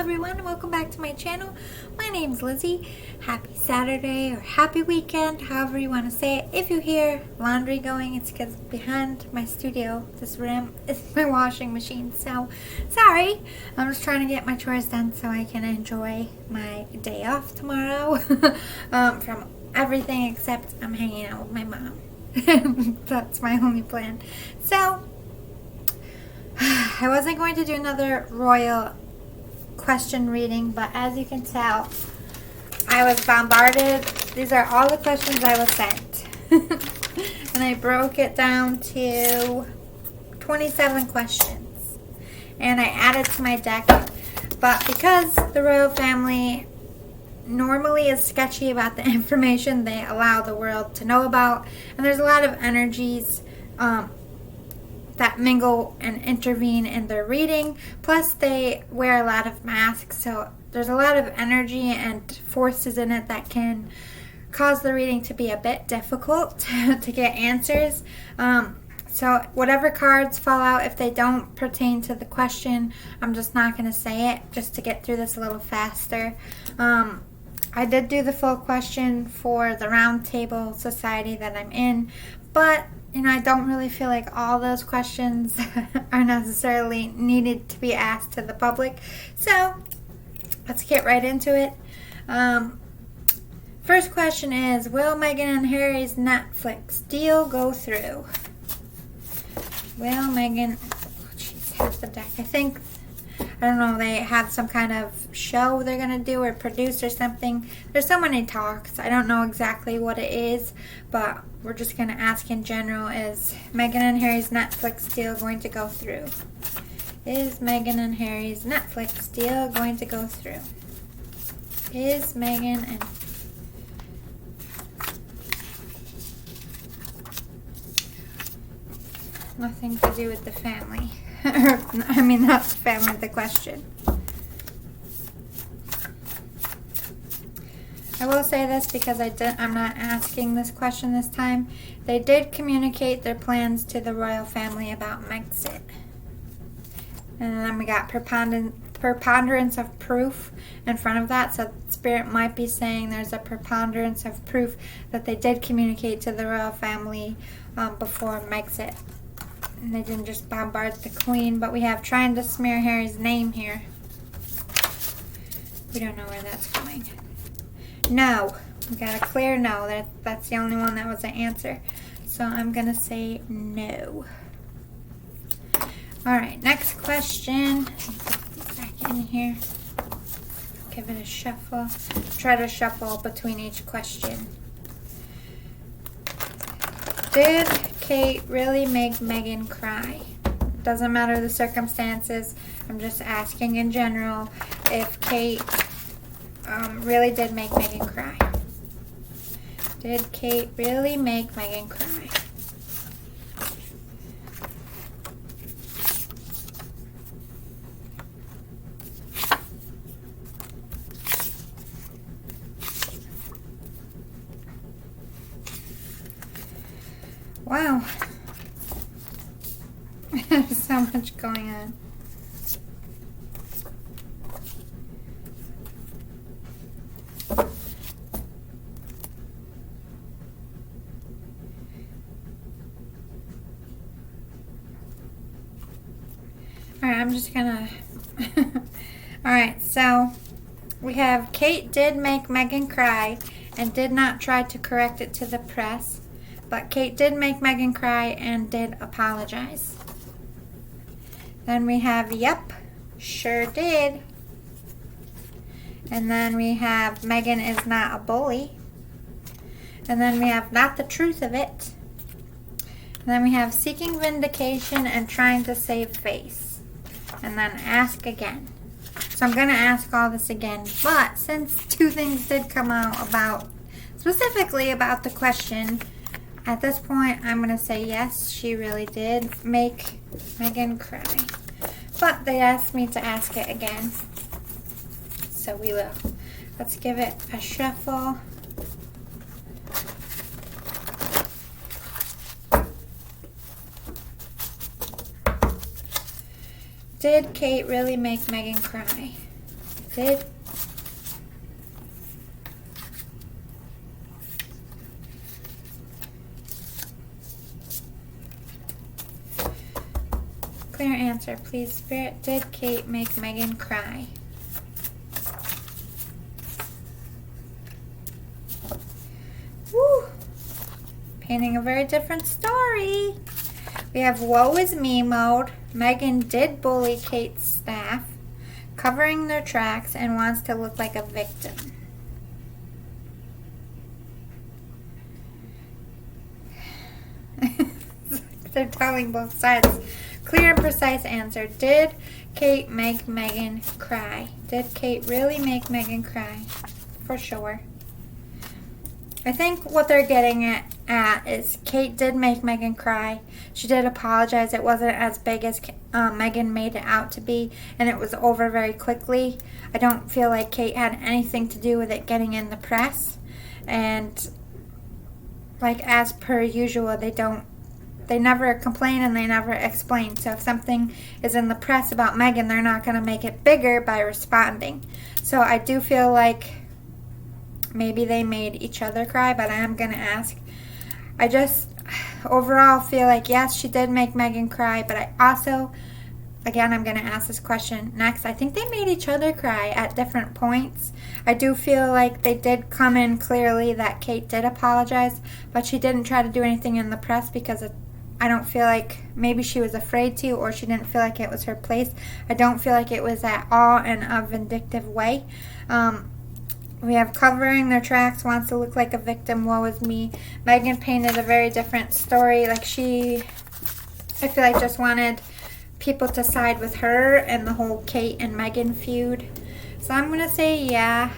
everyone, and welcome back to my channel. My name's Lizzie. Happy Saturday or happy weekend, however you want to say it. If you hear laundry going, it's because behind my studio, this room, is my washing machine. So, sorry. I'm just trying to get my chores done so I can enjoy my day off tomorrow from everything except I'm hanging out with my mom. That's my only plan. So, I wasn't going to do another royal question reading, but as you can tell, I was bombarded. These are all the questions I was sent. And I broke it down to 27 questions. And I added to my deck. But because the royal family normally is sketchy about the information they allow the world to know about, and there's a lot of energies that mingle and intervene in their reading, plus they wear a lot of masks, so there's a lot of energy and forces in it that can cause the reading to be a bit difficult to get answers. So whatever cards fall out, if they don't pertain to the question, I'm just not going to say it, just to get through this a little faster. I did do the full question for the round table society that I'm in, but I don't really feel like all those questions are necessarily needed to be asked to the public. So, let's get right into it. First question is, will Meghan and Harry's Netflix deal go through? Will Meghan... Oh, jeez, half the deck. I don't know, they have some kind of show they're going to do or produce or something. There's so many talks. I don't know exactly what it is, but we're just going to ask in general, is Meghan and Harry's Netflix deal going to go through? Is Meghan and Harry's Netflix deal going to go through? Is Meghan and... Nothing to do with the family. I mean, not the family, the question. I will say this because I'm not asking this question this time. They did communicate their plans to the royal family about Megxit. And then we got preponderance of proof in front of that. So Spirit might be saying there's a preponderance of proof that they did communicate to the royal family before Megxit. And they didn't just bombard the queen, but we have trying to smear Harry's name here. We don't know where that's going. No. We got a clear no. That's the only one that was an answer. So I'm going to say no. Alright, next question. Put these back in here. Give it a shuffle. Try to shuffle between each question. Did Kate really make Meghan cry? Doesn't matter the circumstances. I'm just asking in general if Kate really did make Meghan cry. Did Kate really make Meghan cry? Wow. There's so much going on. Alright, I'm just gonna... Alright, so we have Kate did make Meghan cry and did not try to correct it to the press. But Kate did make Meghan cry and did apologize. Then we have, yep, sure did. And then we have, Meghan is not a bully. And then we have, not the truth of it. And then we have, seeking vindication and trying to save face. And then ask again. So I'm going to ask all this again. But since two things did come out about, specifically about the question, at this point, I'm going to say yes, she really did make Meghan cry. But they asked me to ask it again. So we will. Let's give it a shuffle. Did Kate really make Meghan cry? Did clear answer, please, Spirit. Did Kate make Meghan cry? Woo! Painting a very different story. We have woe is me mode. Meghan did bully Kate's staff, covering their tracks, and wants to look like a victim. They're telling both sides. Clear and precise answer. Did Kate make Meghan cry? Did Kate really make Meghan cry? For sure. I think what they're getting at is Kate did make Meghan cry. She did apologize. It wasn't as big as Meghan made it out to be, and it was over very quickly. I don't feel like Kate had anything to do with it getting in the press. And like as per usual, they never complain and they never explain. So if something is in the press about Meghan, they're not going to make it bigger by responding. So I do feel like maybe they made each other cry, but I am going to ask. I just overall feel like, yes, she did make Meghan cry, but I also, again, I'm going to ask this question next. I think they made each other cry at different points. I do feel like they did come in clearly that Kate did apologize, but she didn't try to do anything in the press because I don't feel like maybe she was afraid to, or she didn't feel like it was her place. I don't feel like it was at all in a vindictive way. We have covering their tracks, wants to look like a victim, woe is me. Meghan painted a very different story. Like I feel like just wanted people to side with her and the whole Kate and Meghan feud. So I'm going to say, yeah,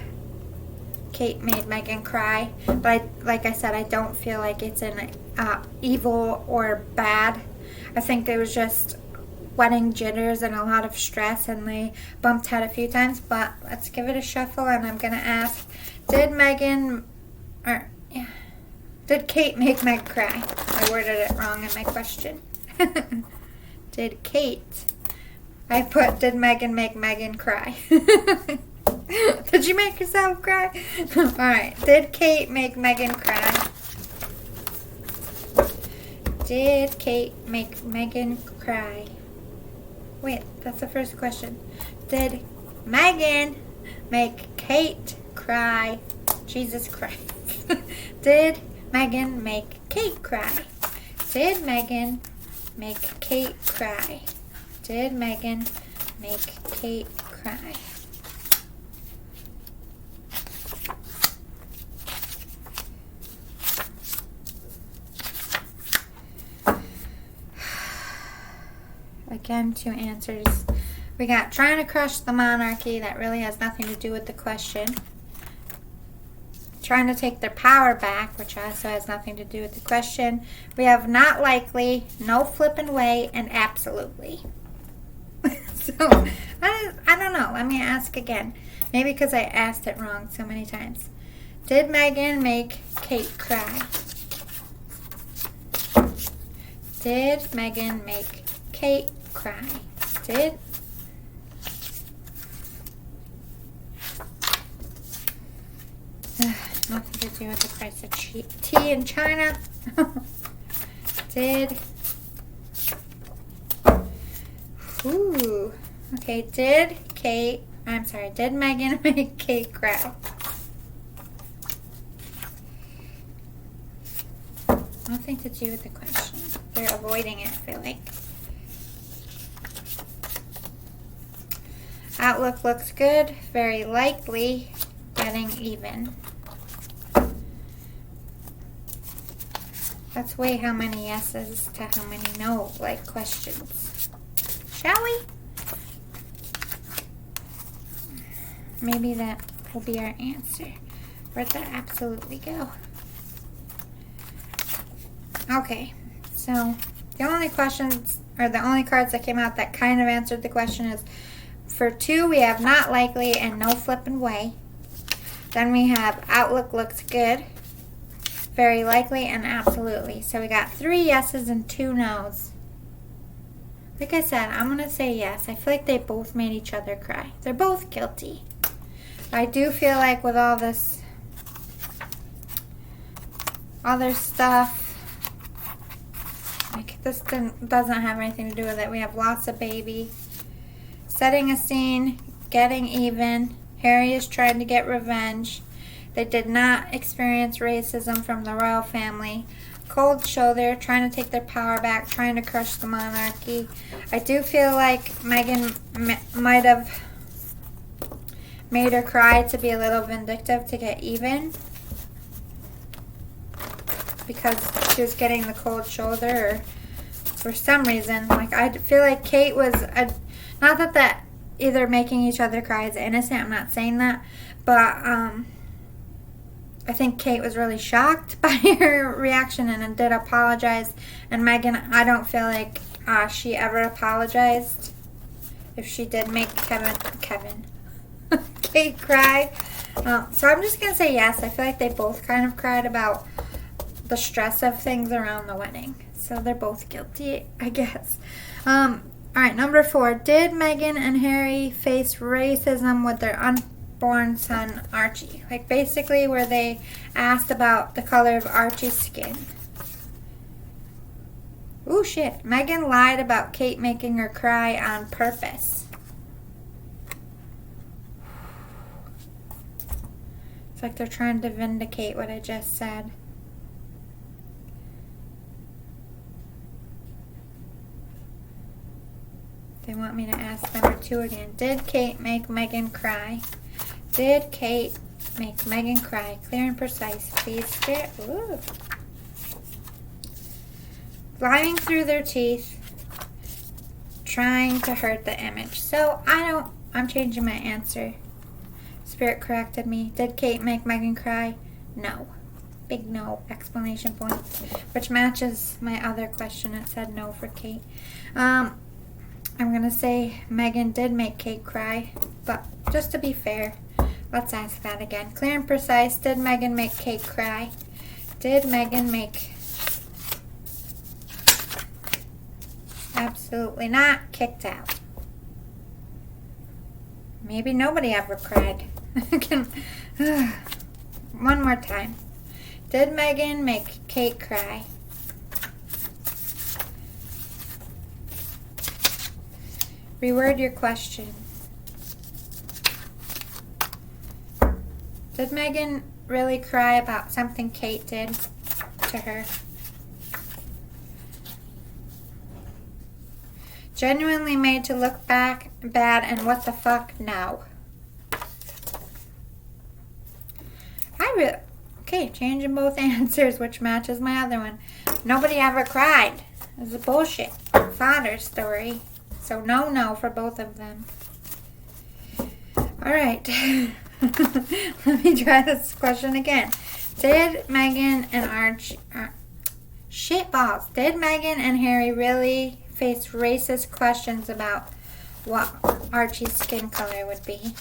Kate made Meghan cry. But like I said, I don't feel like it's an evil or bad. I think it was just wedding jitters and a lot of stress, and they bumped head a few times. But let's give it a shuffle, and I'm going to ask, did Kate make Meg cry? I worded it wrong in my question. Did Meghan make Meghan cry? Did you make yourself cry? Alright, did Kate make Meghan cry? Did Kate make Meghan cry? Wait, that's the first question. Did Meghan make Kate cry? Jesus Christ. Did Meghan make Kate cry? Did Meghan make Kate cry? Did Meghan make Kate cry? Again, 2 answers. We got trying to crush the monarchy. That really has nothing to do with the question. Trying to take their power back, which also has nothing to do with the question. We have not likely, no flipping way, and absolutely. So, I don't know. Let me ask again. Maybe because I asked it wrong so many times. Did Meghan make Kate cry? Did Meghan make Kate cry? Did nothing to do with the price of tea in China. Did okay, did Meghan make Kate cry? Nothing to do with the question. They're avoiding it, I feel like. Outlook looks good. Very likely getting even. That's way how many yeses to how many no, like, questions. Shall we? Maybe that will be our answer. Where'd that absolutely go? Okay, so the only questions, or the only cards that came out that kind of answered the question is, for 2, we have not likely and no flipping way. Then we have outlook looks good, very likely, and absolutely. So we got 3 yeses and 2 nos. Like I said, I'm going to say yes. I feel like they both made each other cry. They're both guilty. I do feel like with all this other stuff, like this doesn't have anything to do with it. We have lots of baby. Setting a scene, getting even. Harry is trying to get revenge. They did not experience racism from the royal family. Cold shoulder, trying to take their power back, trying to crush the monarchy. I do feel like Meghan might have made her cry to be a little vindictive, to get even, because she was getting the cold shoulder, or for some reason. Like, I feel like Kate was, not that either making each other cry is innocent, I'm not saying that, but I think Kate was really shocked by her reaction and did apologize. And Meghan, I don't feel like she ever apologized if she did make Kate cry. So I'm just going to say yes. I feel like they both kind of cried about the stress of things around the wedding. So they're both guilty, I guess. All right, number 4. Did Meghan and Harry face racism with their unborn son, Archie? Like, basically where they asked about the color of Archie's skin. Ooh, shit. Meghan lied about Kate making her cry on purpose. It's like they're trying to vindicate what I just said. They want me to ask number 2 again. Did Kate make Meghan cry? Did Kate make Meghan cry? Clear and precise, please. Ooh. Lying through their teeth, trying to hurt the image. So I'm changing my answer. Spirit corrected me. Did Kate make Meghan cry? No. Big no, explanation point. Which matches my other question. It said no for Kate. I'm going to say Meghan did make Kate cry, but just to be fair, let's ask that again. Clear and precise, did Meghan make Kate cry? Did Meghan make... Absolutely not. Kicked out. Maybe nobody ever cried. One more time. Did Meghan make Kate cry? Reword your question. Did Meghan really cry about something Kate did to her? Genuinely made to look back bad, and what the fuck now? Okay, changing both answers, which matches my other one. Nobody ever cried. It was a bullshit fodder story. So no for both of them. Alright. Let me try this question again. Did Meghan and Archie... shitballs. Did Meghan and Harry really face racist questions about what Archie's skin color would be?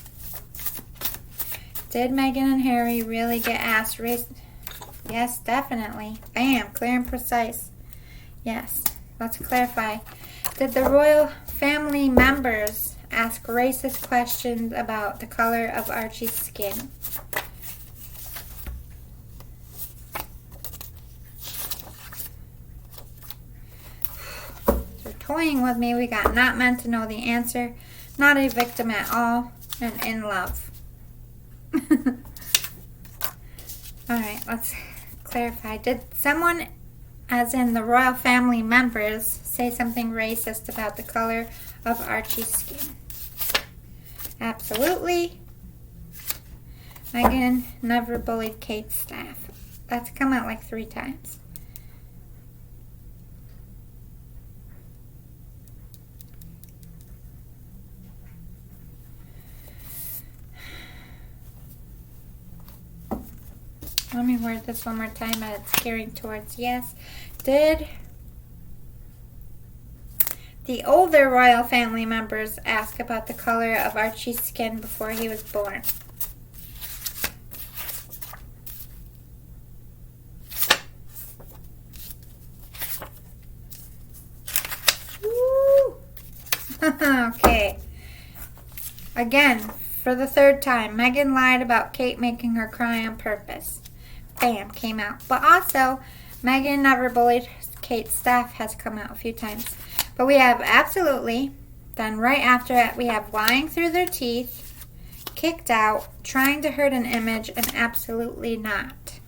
Did Meghan and Harry really get asked race? Yes, definitely. Bam, clear and precise. Yes. Let's clarify. Did the royal family members ask racist questions about the color of Archie's skin? They're toying with me. We got not meant to know the answer, not a victim at all, and in love. Alright, let's clarify. Did someone, as in the royal family members, say something racist about the color of Archie's skin? Absolutely. Meghan never bullied Kate's staff. That's come out like 3 times. Let me word this one more time, but it's gearing towards yes. Did the older royal family members ask about the color of Archie's skin before he was born? Woo! Okay. Again, For the third time, Meghan lied about Kate making her cry on purpose. Bam, came out. But also, Meghan never bullied Kate's staff has come out a few times. But we have absolutely, then right after it, we have lying through their teeth, kicked out, trying to hurt an image, and absolutely not.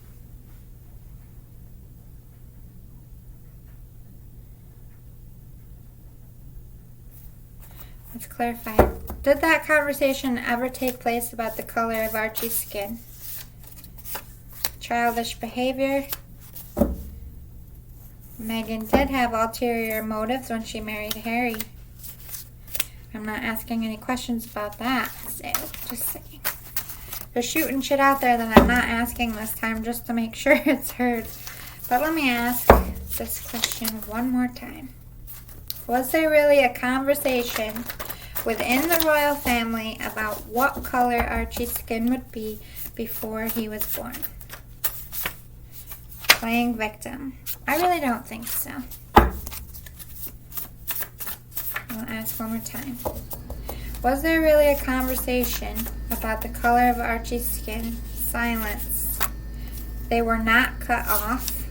Let's clarify. Did that conversation ever take place about the color of Archie's skin? Childish behavior. Meghan did have ulterior motives when she married Harry. I'm not asking any questions about that. So, just saying. They're shooting shit out there that I'm not asking this time just to make sure it's heard. But let me ask this question one more time. Was there really a conversation within the royal family about what color Archie's skin would be before he was born? Playing victim. I really don't think so. I'll ask one more time. Was there really a conversation about the color of Archie's skin? Silence. They were not cut off.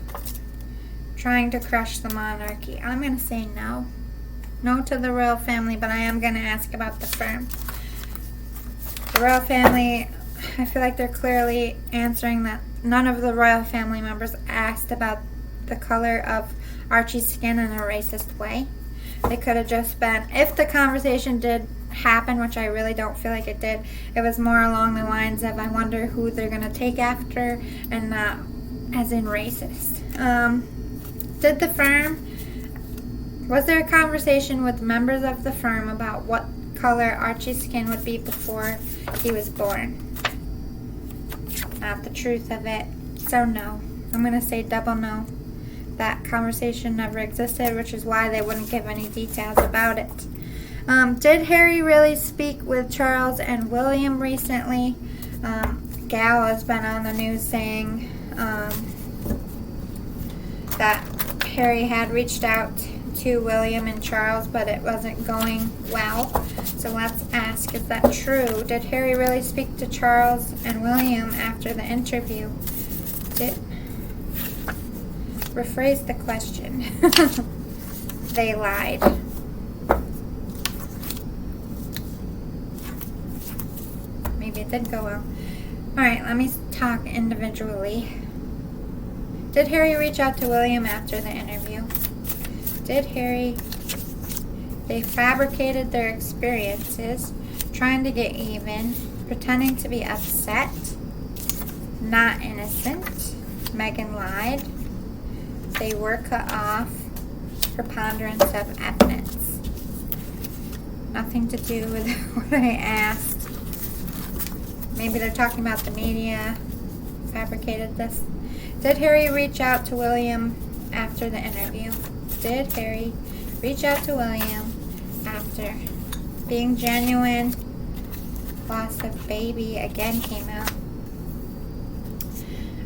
Trying to crush the monarchy. I'm going to say no. No to the royal family, but I am going to ask about the firm. The royal family, I feel like they're clearly answering that none of the royal family members asked about the color of Archie's skin in a racist way. They could have just been, if the conversation did happen, which I really don't feel like it did, it was more along the lines of, I wonder who they're going to take after, and not as in racist. Did the firm, was there a conversation with members of the firm about what color Archie's skin would be before he was born? Not the truth of it. So no. I'm going to say double no. That conversation never existed, which is why they wouldn't give any details about it. Did Harry really speak with Charles and William recently? Gal has been on the news saying that Harry had reached out to William and Charles, but it wasn't going well. So let's ask, is that true? Did Harry really speak to Charles and William after the interview? Rephrase the question. They lied. Maybe it did go well. Alright, let me talk individually. Did Harry reach out to William after the interview? Did Harry... They fabricated their experiences, trying to get even, pretending to be upset, not innocent. Meghan lied. They were cut off. Preponderance of evidence. Nothing to do with what I asked. Maybe they're talking about the media fabricated this. Did Harry reach out to William after the interview? Did Harry reach out to William after being genuine? Loss of baby again came out.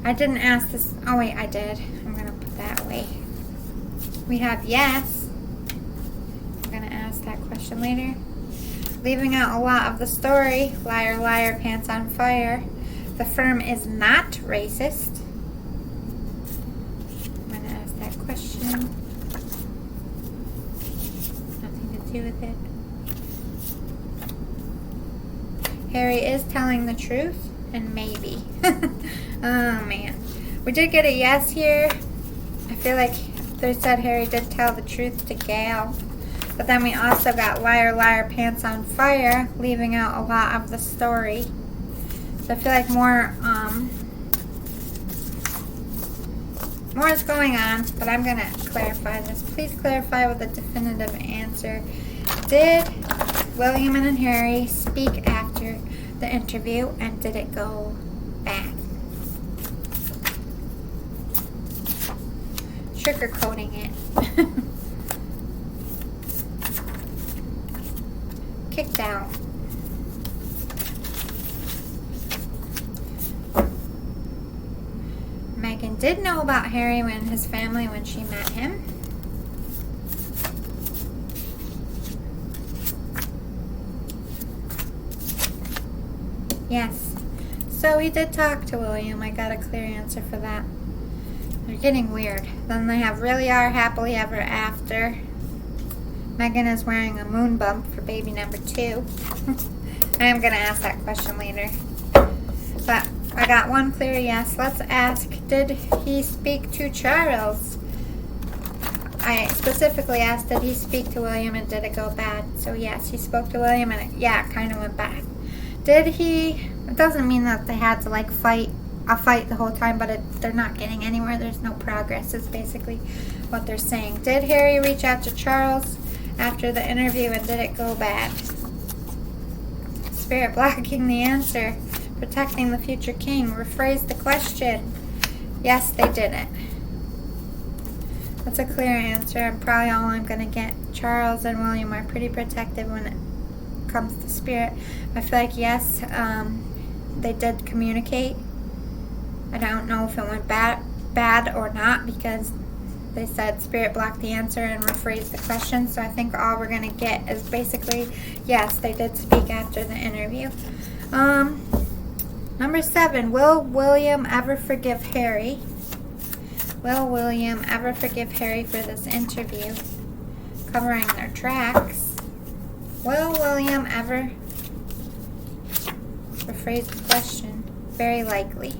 I didn't ask this. Oh wait, I did. I'm going to put that away. We have yes. I'm going to ask that question later. Leaving out a lot of the story. Liar, liar, pants on fire. The firm is not racist. I'm going to ask that question. Nothing to do with it. Harry is telling the truth, and maybe. Oh man. We did get a yes here. I feel like they said Harry did tell the truth to Gail. But then we also got liar, liar, pants on fire, leaving out a lot of the story. So I feel like more is going on, but I'm going to clarify this. Please clarify with a definitive answer. Did William and Harry speak after the interview, and did it go bad? Sugarcoating it. Kicked out. Meghan did know about Harry and his family when she met him. Yes. So he did talk to William. I got a clear answer for that. They're getting weird. Then they have really are happily ever after. Meghan is wearing a moon bump for baby number 2. I am going to ask that question later. But I got one clear yes. Let's ask, did he speak to Charles? I specifically asked, did he speak to William and did it go bad? So yes, he spoke to William and it kind of went bad. Did he, it doesn't mean that they had to like fight the whole time, but they're not getting anywhere. There's no progress is basically what they're saying. Did Harry reach out to Charles after the interview and did it go bad? Spirit blocking the answer. Protecting the future king. Rephrase the question. Yes, they did it. That's a clear answer and probably all I'm going to get. Charles and William are pretty protective when it comes to spirit. I feel like yes, they did communicate. I don't know if it went bad or not because they said spirit blocked the answer and rephrased the question. So I think all we're going to get is basically yes, they did speak after the interview. Number 7, will William ever forgive Harry? Will William ever forgive Harry for this interview? Covering their tracks. Will William ever rephrase the question? Very likely.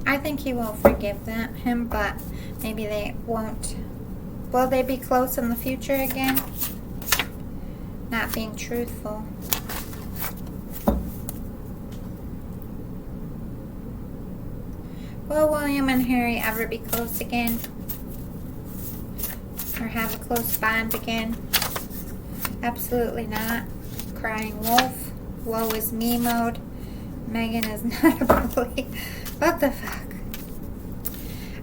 I think he will forgive him, but maybe they won't. Will they be close in the future again? Not being truthful. Will William and Harry ever be close again? Or have a close bond again? Absolutely not. Crying wolf. Woe is me mode. Meghan is not a bully. What the fuck?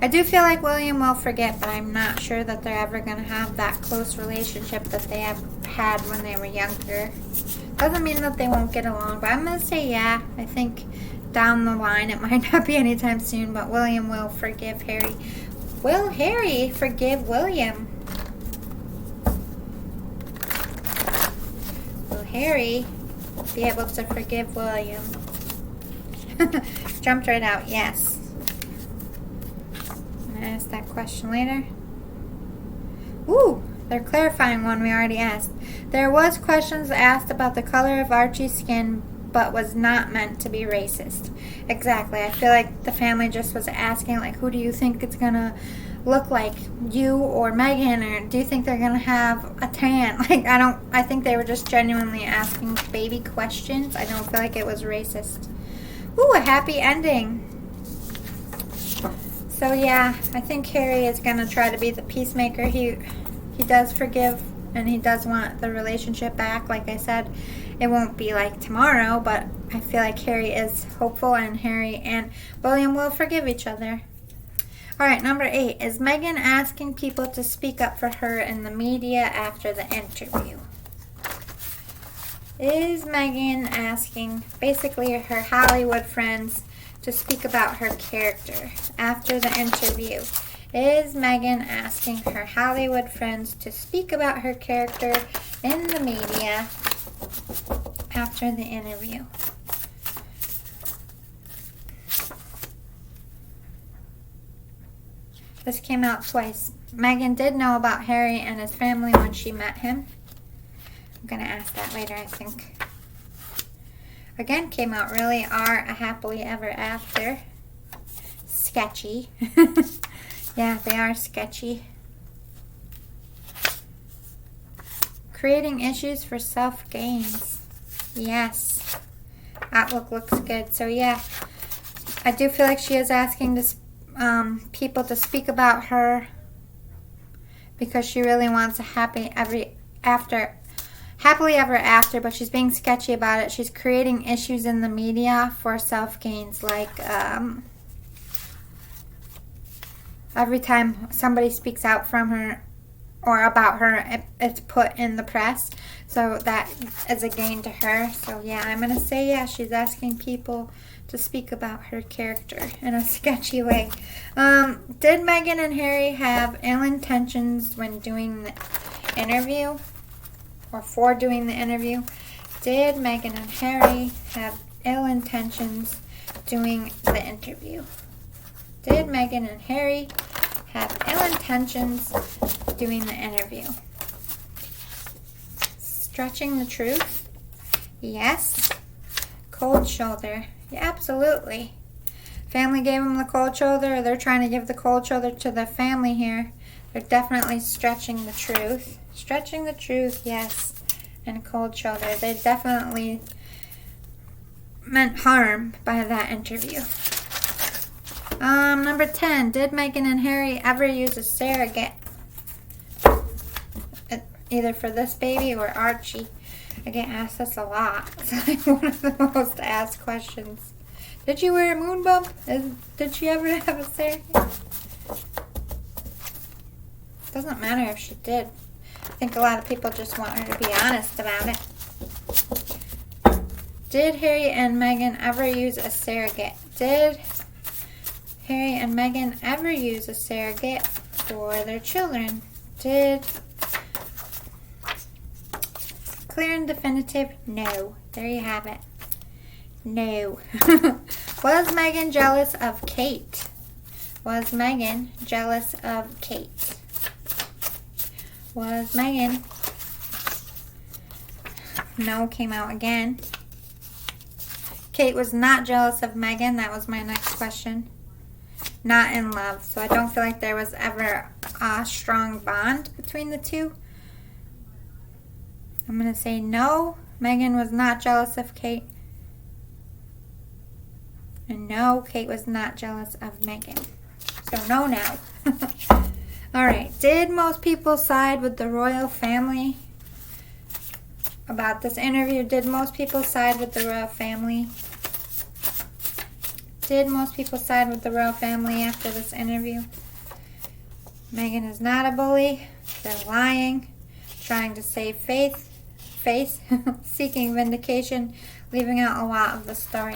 I do feel like William will forget, but I'm not sure that they're ever going to have that close relationship that they have had when they were younger. Doesn't mean that they won't get along, but I'm going to say yeah. I think down the line, it might not be anytime soon, but William will forgive Harry. Will Harry forgive William? Will Harry be able to forgive William? Jumped right out, yes. I'm going to ask that question later. Ooh, they're clarifying one we already asked. There was questions asked about the color of Archie's skin, but was not meant to be racist. Exactly. I feel like the family just was asking, like, who do you think it's going to look like, you or Meghan, or do you think they're going to have a tan? Like, I think they were just genuinely asking baby questions. I don't feel like it was racist. Ooh, a happy ending. So yeah, I think Harry is going to try to be the peacemaker. He does forgive and he does want the relationship back. Like I said, it won't be like tomorrow, but I feel like Harry is hopeful and Harry and William will forgive each other. Alright, number 8. Is Meghan asking people to speak up for her in the media after the interview? Is Meghan asking basically her Hollywood friends to speak about her character after the interview? Is Meghan asking her Hollywood friends to speak about her character in the media after the interview? This came out twice. Meghan did know about Harry and his family when she met him. I'm going to ask that later, I think. Again, came out really are a happily ever after. Sketchy. Yeah, they are sketchy. Creating issues for self-gains. Yes. Outlook looks good. So yeah, I do feel like she is asking people to speak about her because she really wants a happily ever after, but she's being sketchy about it. She's creating issues in the media for self-gains, like every time somebody speaks out from her or about her, it's put in the press, so that is a gain to her. So yeah, I'm gonna say yeah, she's asking people to speak about her character in a sketchy way. Did Meghan and Harry have ill intentions when doing the interview? or for doing the interview. Did Meghan and Harry have ill intentions doing the interview? Did Meghan and Harry have ill intentions doing the interview? Stretching the truth? Yes. Cold shoulder? Yeah, absolutely. Family gave them the cold shoulder, or they're trying to give the cold shoulder to the family here. They're definitely stretching the truth. Stretching the truth, yes. And cold shoulder. They definitely meant harm by that interview. Number 10. Did Meghan and Harry ever use a surrogate? Either for this baby or Archie. I get asked this a lot. It's like one of the most asked questions. Did you wear a moon bump? Did she ever have a surrogate? Doesn't matter if she did. I think a lot of people just want her to be honest about it. Did Harry and Meghan ever use a surrogate? Did Harry and Meghan ever use a surrogate for their children? Did... Clear and definitive? No. There you have it. No. Was Meghan jealous of Kate? Was Meghan jealous of Kate? Was Meghan? No came out again. Kate was not jealous of Meghan. That was my next question. Not in love. So I don't feel like there was ever a strong bond between the two. I'm going to say no. Meghan was not jealous of Kate. And no, Kate was not jealous of Meghan. So no now. Alright, did most people side with the royal family about this interview? Did most people side with the royal family? Did most people side with the royal family after this interview? Meghan is not a bully. They're lying. Trying to save face, seeking vindication, leaving out a lot of the story.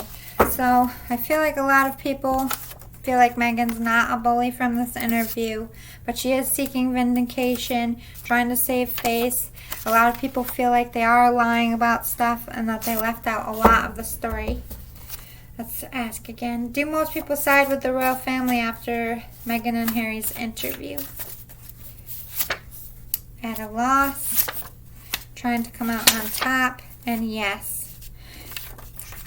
So I feel like a lot of people feel like Meghan's not a bully from this interview, but she is seeking vindication, trying to save face. A lot of people feel like they are lying about stuff and that they left out a lot of the story. Let's ask again. Do most people side with the royal family after Meghan and Harry's interview? At a loss, trying to come out on top, and yes.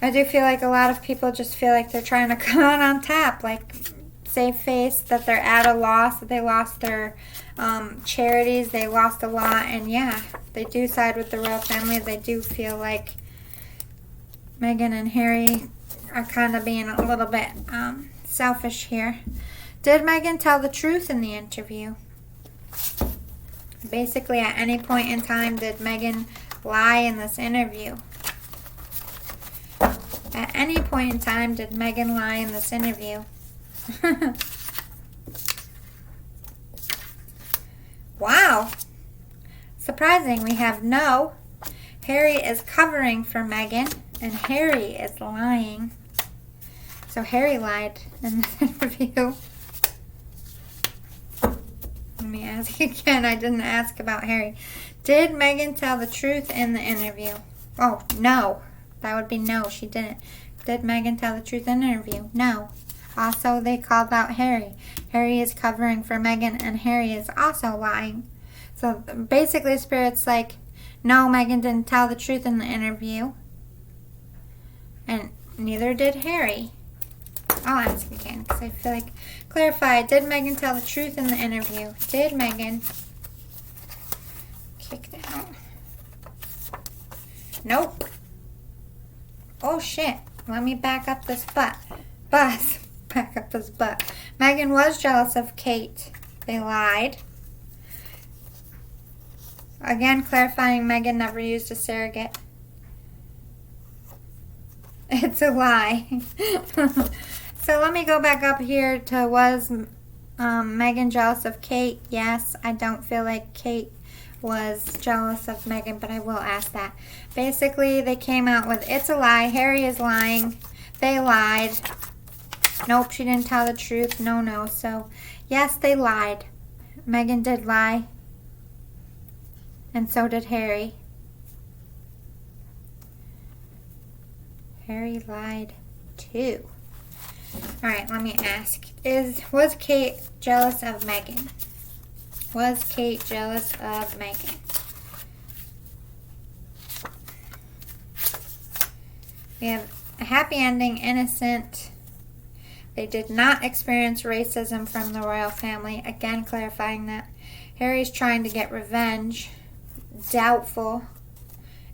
I do feel like a lot of people just feel like they're trying to come out on top, like save face, that they're at a loss, that they lost their charities, they lost a lot, and yeah, they do side with the royal family. They do feel like Meghan and Harry are kind of being a little bit selfish here. Did Meghan tell the truth in the interview? Basically, at any point in time, did Meghan lie in this interview? At any point in time, did Meghan lie in this interview? Wow. Surprising. We have no. Harry is covering for Meghan, and Harry is lying. So Harry lied in this interview. Let me ask again. I didn't ask about Harry. Did Meghan tell the truth in the interview? Oh, no. That would be no. She didn't. Did Meghan tell the truth in the interview? No. Also, they called out Harry. Harry is covering for Meghan, and Harry is also lying. So basically, Spirit's like, no, Meghan didn't tell the truth in the interview. And neither did Harry. I'll ask again because I feel like... Clarify. Did Meghan tell the truth in the interview? Did Meghan... Kicked out. Nope. Oh, shit. Let me back up this butt. Back up this butt. Meghan was jealous of Kate. They lied. Again, clarifying, Meghan never used a surrogate. It's a lie. So let me go back up here to was Meghan jealous of Kate? Yes, I don't feel like Kate was jealous of Meghan, but I will ask that. Basically, they came out with, it's a lie. Harry is lying. They lied. Nope, she didn't tell the truth. No. So, yes, they lied. Meghan did lie. And so did Harry. Harry lied too. Alright, let me ask. Was Kate jealous of Meghan? Was Kate jealous of Meghan? We have a happy ending, innocent. They did not experience racism from the royal family. Again, clarifying that. Harry's trying to get revenge. Doubtful.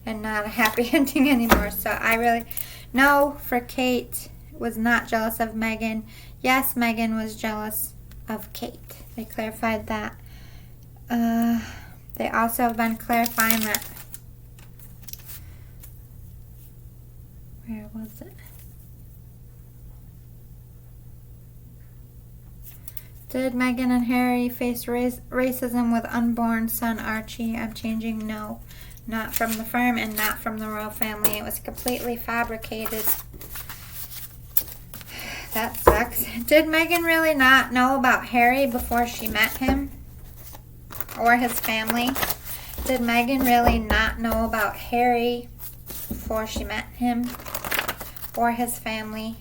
And not a happy ending anymore. So I really... No, for Kate, was not jealous of Meghan. Yes, Meghan was jealous of Kate. They clarified that. They also have been clarifying that... Where was it? Did Meghan and Harry face racism with unborn son Archie? I'm changing no. Not from the firm and not from the royal family. It was completely fabricated. That sucks. Did Meghan really not know about Harry before she met him? Or his family? Did Meghan really not know about Harry before she met him? Or his family?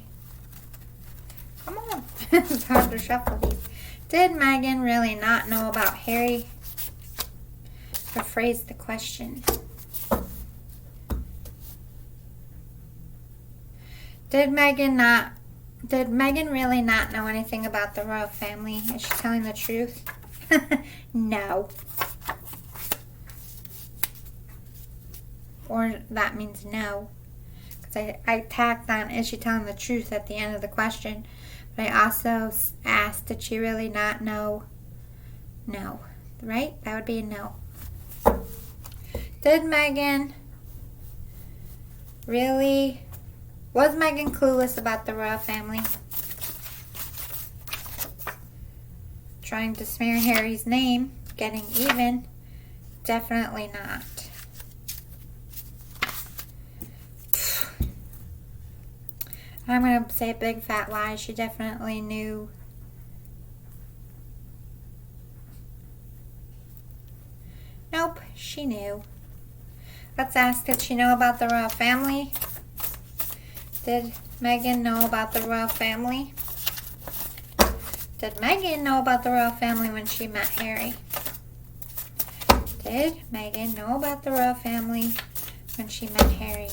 Come on. It's hard to shuffle these. Did Meghan really not know about Harry? Rephrase the question. Did Meghan really not know anything about the royal family? Is she telling the truth? No. Or that means no. Because I tacked on, is she telling the truth at the end of the question? But I also asked, did she really not know? No. Right? That would be a no. Did Meghan really... Was Meghan clueless about the royal family? Trying to smear Harry's name, getting even? Definitely not. I'm going to say a big fat lie. She definitely knew. Nope, she knew. Let's ask, did she know about the royal family? Did Meghan know about the royal family? Did Meghan know about the royal family when she met Harry? Did Meghan know about the royal family when she met Harry?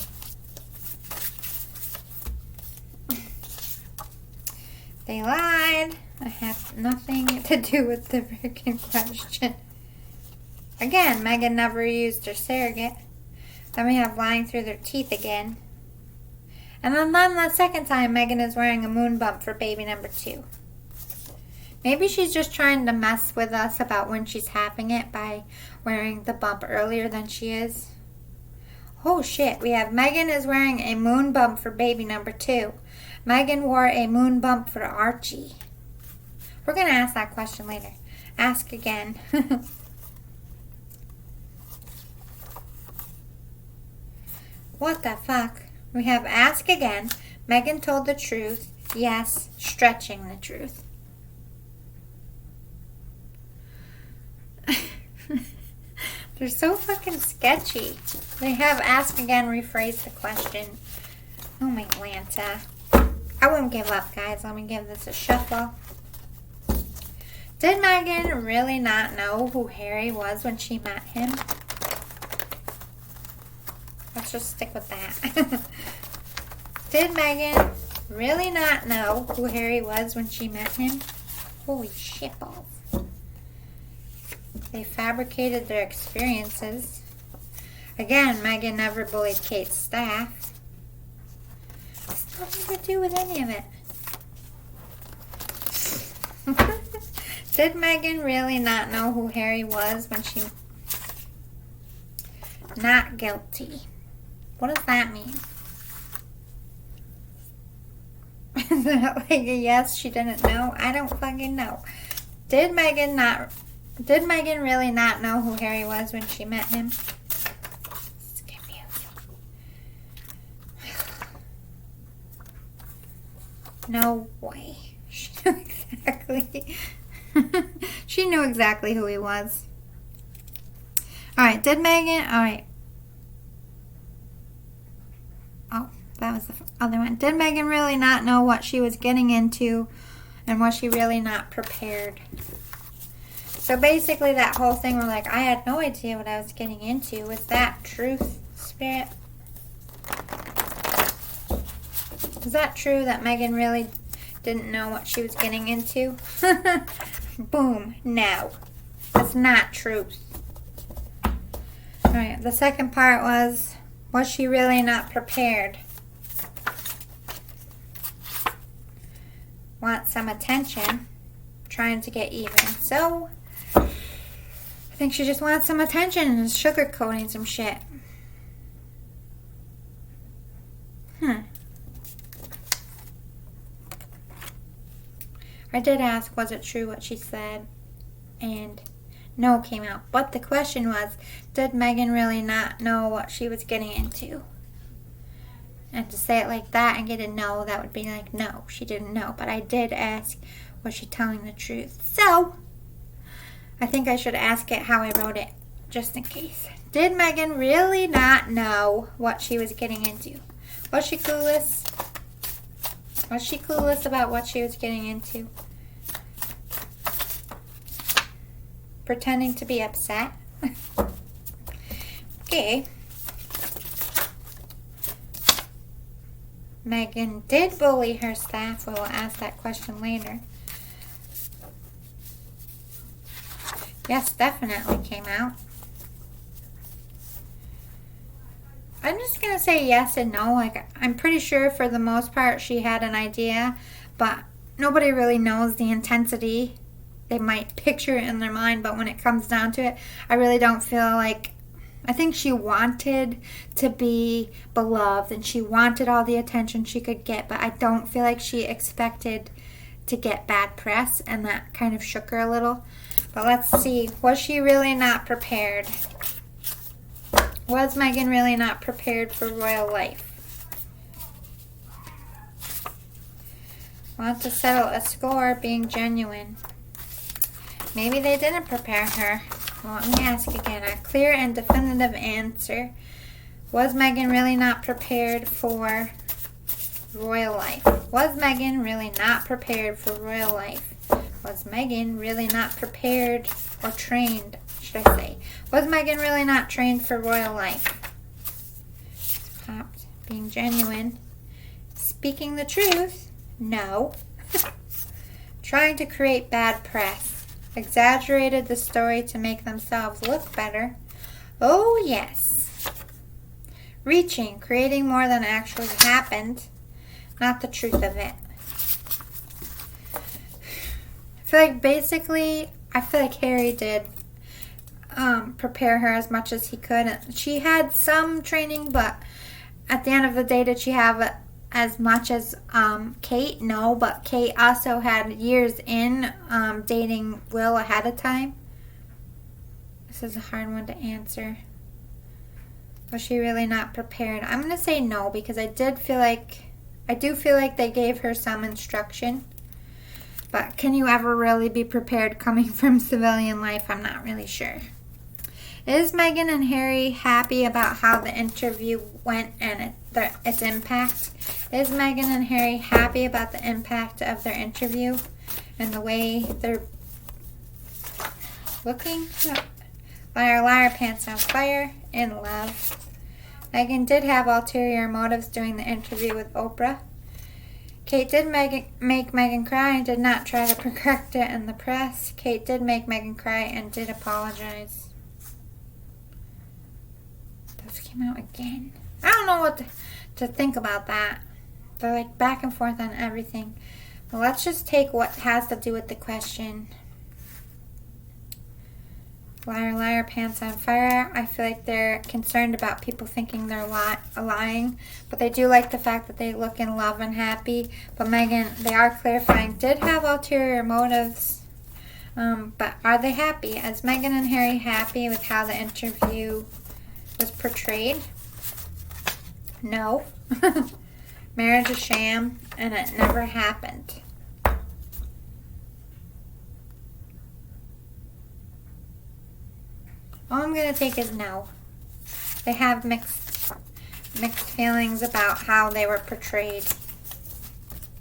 They lied. I have nothing to do with the freaking question. Again, Meghan never used her surrogate. Then we have lying through their teeth again. And then the second time, Meghan is wearing a moon bump for baby number 2. Maybe she's just trying to mess with us about when she's having it by wearing the bump earlier than she is. Oh shit, we have Meghan is wearing a moon bump for baby number 2. Meghan wore a moon bump for Archie. We're going to ask that question later. Ask again. What the fuck? We have ask again. Meghan told the truth. Yes, stretching the truth. They're so fucking sketchy. They have ask again, rephrase the question. Oh my Lanta. I won't give up, guys. Let me give this a shuffle. Did Meghan really not know who Harry was when she met him? Let's just stick with that. Did Meghan really not know who Harry was when she met him? Holy shitballs. They fabricated their experiences. Again, Meghan never bullied Kate's staff. It's nothing to do with any of it. Did Meghan really not know who Harry was when she... Not guilty. What does that mean? Is that like a yes, she didn't know? I don't fucking know. Did Meghan really not know who Harry was when she met him? Skip you. No way. She knew exactly. She knew exactly who he was. Alright, did Meghan... Alright. Oh, that was the other one. Did Meghan really not know what she was getting into? And was she really not prepared? So basically that whole thing where like, I had no idea what I was getting into. Was that truth, Spirit? Is that true that Meghan really didn't know what she was getting into? Boom. No. That's not truth. Alright, the second part was she really not prepared? Want some attention. Trying to get even. So, I think she just wants some attention and is sugarcoating some shit. I did ask, was it true what she said? And no came out. But the question was, did Meghan really not know what she was getting into? And to say it like that and get a no, that would be like, no, she didn't know. But I did ask, was she telling the truth? So, I think I should ask it how I wrote it, just in case. Did Meghan really not know what she was getting into? Was she clueless? Was she clueless about what she was getting into? Pretending to be upset? Okay. Meghan did bully her staff. We will ask that question later. Yes, definitely came out. I'm just going to say yes and no. Like, I'm pretty sure for the most part she had an idea, but nobody really knows the intensity. They might picture it in their mind, but when it comes down to it, I really don't feel like... I think she wanted to be beloved and she wanted all the attention she could get, but I don't feel like she expected to get bad press, and that kind of shook her a little. But let's see. Was she really not prepared? Was Meghan really not prepared for royal life? Want to settle a score, being genuine. Maybe they didn't prepare her. Well, let me ask again. A clear and definitive answer. Was Meghan really not prepared for royal life? Was Meghan really not prepared for royal life? Was Meghan really not prepared or trained, should I say? Was Meghan really not trained for royal life? Popped. Being genuine. Speaking the truth? No. Trying to create bad press. Exaggerated the story to make themselves look better. Oh, yes. Reaching. Creating more than actually happened. Not the truth of it. I feel like basically, Harry did prepare her as much as he could. She had some training, but at the end of the day, did she have as much as Kate? No, but Kate also had years in dating Will ahead of time. This is a hard one to answer. Was she really not prepared? I'm going to say no, because I do feel like they gave her some instruction. But can you ever really be prepared coming from civilian life? I'm not really sure. Is Meghan and Harry happy about how the interview went and its impact? Is Meghan and Harry happy about the impact of their interview and the way they're looking? Liar, liar, pants on fire, in love. Meghan did have ulterior motives doing the interview with Oprah. Kate did make Meghan cry and did not try to correct it in the press. Kate did make Meghan cry and did apologize. Those came out again. I don't know what to think about that. They're like back and forth on everything. But let's just take what has to do with the question. Liar, liar, pants on fire. I feel like they're concerned about people thinking they're lying. But they do like the fact that they look in love and happy. But Meghan, they are clarifying, did have ulterior motives. But are they happy? Is Meghan and Harry happy with how the interview was portrayed? No. Marriage a sham, and it never happened. All I'm going to take is no. They have mixed mixed feelings about how they were portrayed.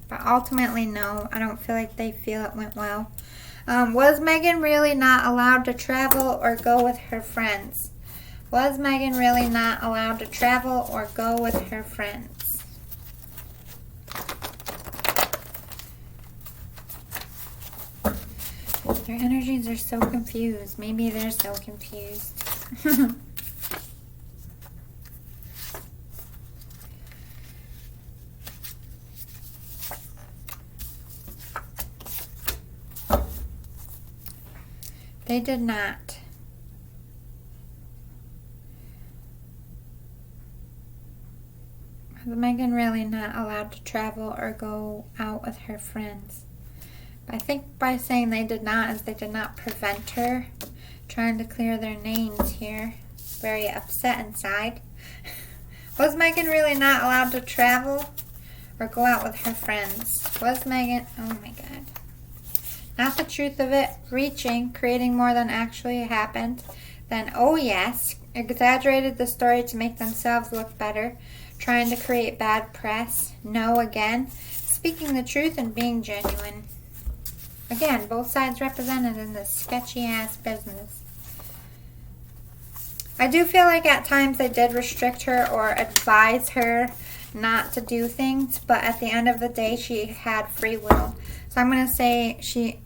But ultimately, no, I don't feel like they feel it went well. Was Meghan really not allowed to travel or go with her friends? Was Meghan really not allowed to travel or go with her friends? Their energies are so confused. Maybe they're so confused. They did not. Was Meghan really not allowed to travel or go out with her friends? I think by saying they did not is they did not prevent her. Trying to clear their names here. Very upset inside. Was Meghan really not allowed to travel or go out with her friends? Was Meghan... Oh my God. Not the truth of it. Reaching, creating more than actually happened. Then, oh yes, exaggerated the story to make themselves look better. Trying to create bad press. No again. Speaking the truth and being genuine. Again, both sides represented in this sketchy ass business. I do feel like at times they did restrict her or advise her not to do things, but at the end of the day, she had free will. So I'm going to say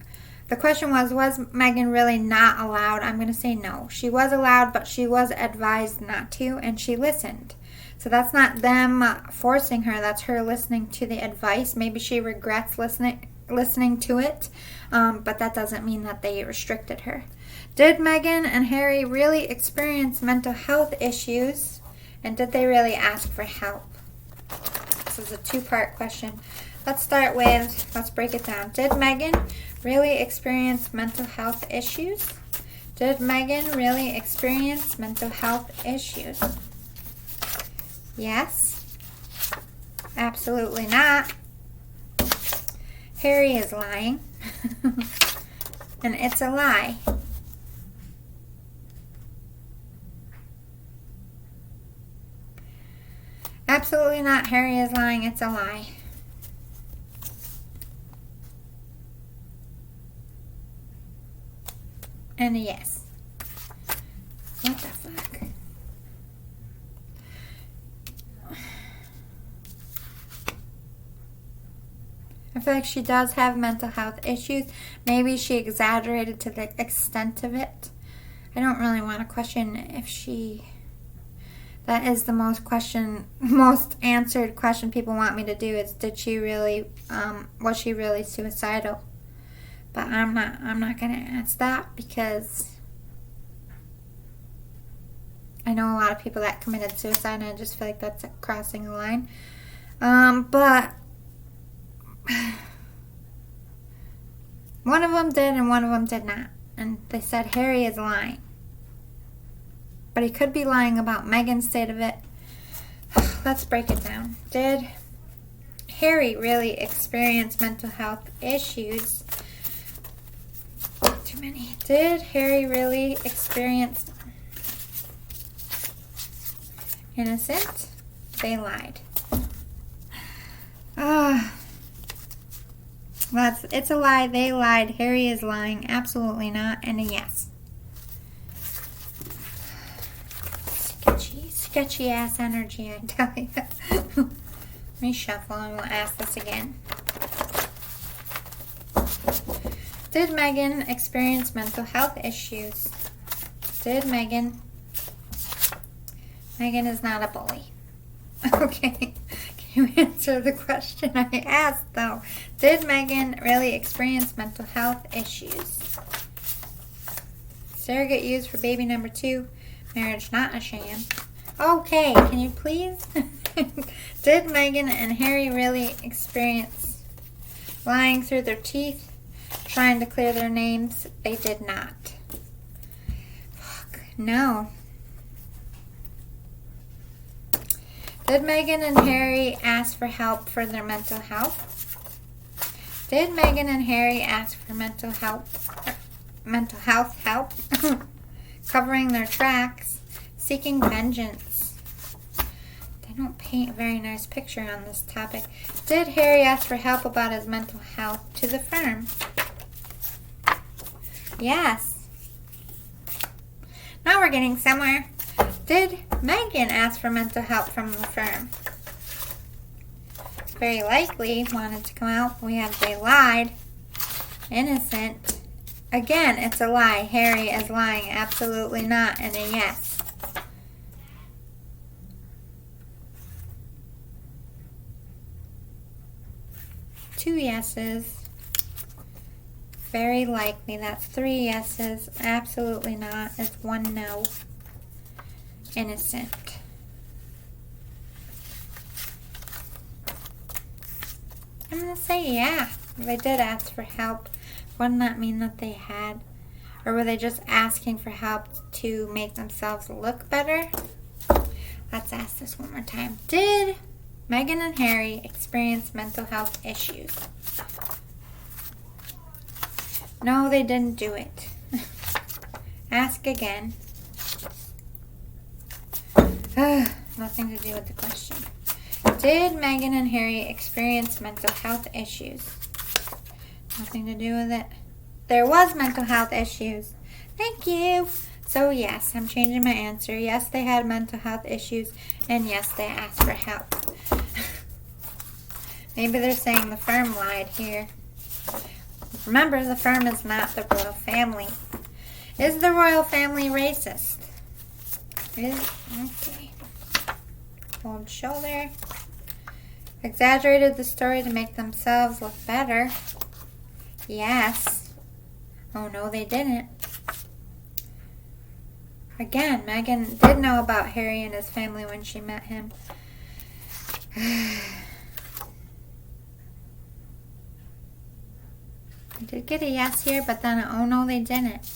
the question was Meghan really not allowed? I'm going to say no. She was allowed, but she was advised not to, and she listened. So that's not them forcing her. That's her listening to the advice. Maybe she regrets listening to it, but that doesn't mean that they restricted her. Did Meghan and Harry really experience mental health issues, and did they really ask for help? This is a two-part question. Let's break it down. Did Meghan really experience mental health issues? Did Meghan really experience mental health issues? Yes. Absolutely not. Harry is lying. And it's a lie. Absolutely not. Harry is lying. It's a lie. And a yes. What the fuck? I feel like she does have mental health issues. Maybe she exaggerated to the extent of it. I don't really want to question if she... That is the most answered question people want me to do is, did she really, was she really suicidal? But I'm not going to ask that because I know a lot of people that committed suicide and I just feel like that's crossing the line. But one of them did and one of them did not. And they said Harry is lying. But he could be lying about Meghan's state of it. Let's break it down. Did Harry really experience mental health issues? Too many. Did Harry really experience innocent? They lied. It's a lie. They lied. Harry is lying. Absolutely not. And a yes. Sketchy ass energy, I tell you. Let me shuffle and we'll ask this again. Did Meghan experience mental health issues? Did Meghan? Meghan is not a bully. Okay. Can you answer the question I asked though? Did Meghan really experience mental health issues? Surrogate used for baby number 2. Marriage not a sham. Okay, can you please? Did Meghan and Harry really experience lying through their teeth, trying to clear their names? They did not. Fuck, no. Did Meghan and Harry ask for help for their mental health? Did Meghan and Harry ask for mental health help? Covering their tracks, seeking vengeance. Did don't paint a very nice picture on this topic. Did Harry ask for help about his mental health to the firm? Yes. Now we're getting somewhere. Did Meghan ask for mental help from the firm? Very likely wanted to come out. We have they lied. Innocent. Again, it's a lie. Harry is lying. Absolutely not. And a yes. Two yeses. Very likely. That's three yeses. Absolutely not. It's one no. Innocent. I'm going to say yeah. They did ask for help. Wouldn't that mean that they had? Or were they just asking for help to make themselves look better? Let's ask this one more time. Did Meghan and Harry experience mental health issues? No, they didn't do it. Ask again. Nothing to do with the question. Did Meghan and Harry experience mental health issues? Nothing to do with it. There was mental health issues. Thank you. So yes, I'm changing my answer. Yes, they had mental health issues. And yes, they asked for help. Maybe they're saying the firm lied here. Remember, the firm is not the royal family. Is the royal family racist? Okay. Cold shoulder. Exaggerated the story to make themselves look better. Yes. Oh, no, they didn't. Again, Meghan did know about Harry and his family when she met him. I did get a yes here, but then, oh, no, they didn't.